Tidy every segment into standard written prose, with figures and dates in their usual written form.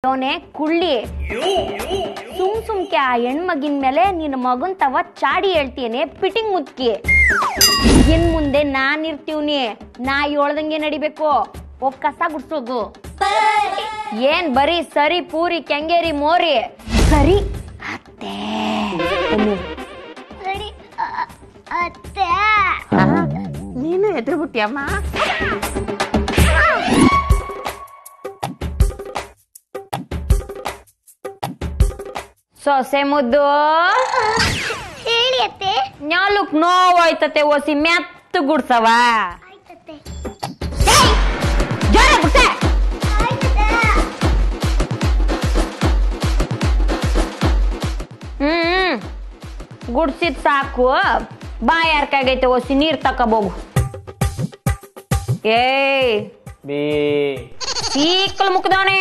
ಯೋನೆ ಕುಳ್ಳಿ ಸುಮ್ಕೆ ಆ ಹೆಣ್ಮಗಿನ ಮೇಲೆ ನಿನ್ನ ಮಗನ್ ತವ ಚಾಡಿ ಹೇಳ್ತೀನಿ ಪಿಟಿಂಗ್ ಮುತ್ಕಿ ಇನ್ ಮುಂದೆ ನಾನ್ ಇರ್ತೀವ್ನಿ ನಾ ಹೇಳ್ದಂಗೆ ನಡಿಬೇಕು ಹೋಗ್ ಕಸ ಗುಡ್ಸೋಗು ಏನ್ ಬರೀ ಸರಿ ಪೂರಿ ಕೆಂಗೇರಿ ಮೋರಿ ಸರಿ ಅತ್ತೆ ಅತ್ತೆ ನೀನು ಎದುರು ಬಿಟ್ಟಿಯಮ್ಮ ಸೊಸೆ ಮುದ್ದು ಹೇಳಿ ಅತ್ತೆ. ನಾಲ್ಕ್ ನೋವಾಯ್ತತೆ ಒಸಿ ಮೆತ್ತ ಗುಡ್ಸವ ಆಯ್ತತ್ತೆ. ಜೋರ ಬಿಟ್ಟೆ ಗುಡ್ಸಿದ್ ಸಾಕು ಬಾಯಾರ್ಕಾಗೈತೆ ಒಸಿ ನೀರ್ ತಕಬೋಗು ಏಯ್ ಸೀಕಲ್ ಮುಕ್ದವನೇ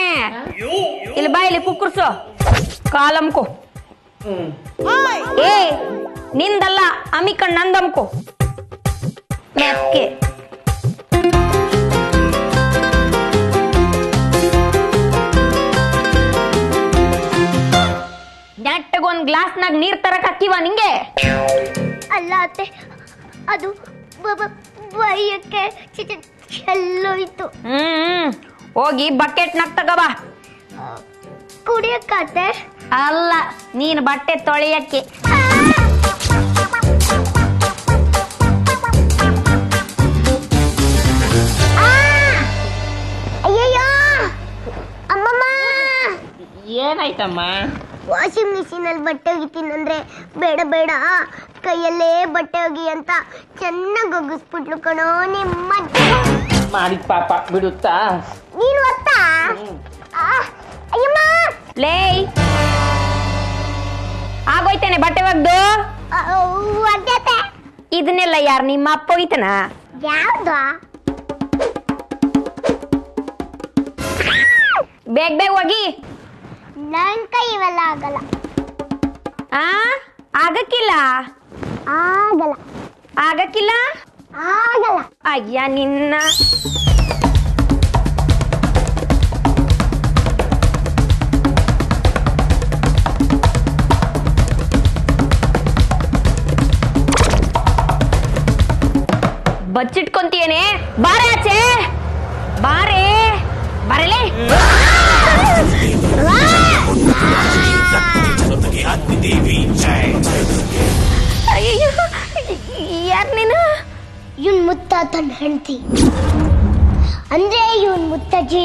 ಇಲ್ಲಿ ಬಾ ಇಲ್ಲಿ ಕುಕ್ಕರ್ಸು ಕಾಲಮ್ಕೋ ಏ ನಿಂದಲ್ಲ ಅಮಿಕಣ್ ನಂದಮ್ಕೋ ಮೆತ್ಕೆ ನೆಟ್ಟಗೊಂದ್ ಗ್ಲಾಸ್ನಾಗ ನೀರ್ ತರಕ್ ಹಾಕಿವ ನಿಂಗೆ ಅಲ್ಲ ಅತ್ತೆ ಅದು ಬೈಯಕ್ಕೆ ಚೆಲ್ಲೋಯ್ತು. ಹೋಗಿ ಬಕೆಟ್ನಾಗ ತಗಬಾ ಕುಡಿಯಕ್ಕತ್ತೆ ಅಲ್ಲ ನೀನ್ ಬಟ್ಟೆ ತೊಳೆಯಕ್ಕೆ ಅಯ್ಯಯ್ಯೋ ಅಮ್ಮಮ್ಮ ಏನಾಯ್ತಮ್ಮ ವಾಷಿಂಗ್ ಮಿಷಿನ್ ಅಲ್ಲಿ ಬಟ್ಟೆ ಒಗಿತೀನಿ ಅಂದ್ರೆ ಬೇಡ ಬೇಡ ಕೈಯಲ್ಲೇ ಬಟ್ಟೆ ಒಗಿ ಅಂತ ಚೆನ್ನಾಗಿ ಒಗಿಸ್ಬಿಟ್ಲು ಕಣೋ ನಿಮ್ಮ ಮಾಡಿದ ಪಾಪ ಬಿಡುತ್ತಾ ನೀನು ಗೊತ್ತಾ ಅಯ್ಯಮ್ಮ ಲೇ ಆಗೋಯ್ತೇನೆ ಬಟ್ಟೆ ಒಗ್ದು ಒಗ್ಗತ್ತೆ ಇದನ್ನೆಲ್ಲ ಯಾರು ನಿಮ್ಮ ಅಪ್ಪ ಒಯ್ತನ ಯಾವ್ದು ಬೇಗ ಬೇಗ ಹೋಗಿ ನನ್ ಕೈ ಇವೆಲ್ಲ ಆಗಲ್ಲ ಆ ಆಗಕ್ಕಿಲ್ಲ ಆಗಲ್ಲ ಆಗಕ್ಕಿಲ್ಲ ಆಗಲ್ಲ ಅಯ್ಯ ನಿನ್ನ ಬಚ್ಚಿಟ್ಕೊಂತೀಯೇನೆ ಬಾರೆ ಆಚೆ ಬಾರೆ ಬರಲೇ ಅಯ್ಯೋ ಯಾರ್ ನೀನು ಇವನ್ ಮುತ್ತಾತನ್ ಹೆಂಡತಿ ಅಂದ್ರೆ ಇವನ್ ಮುತ್ತಜ್ಜಿ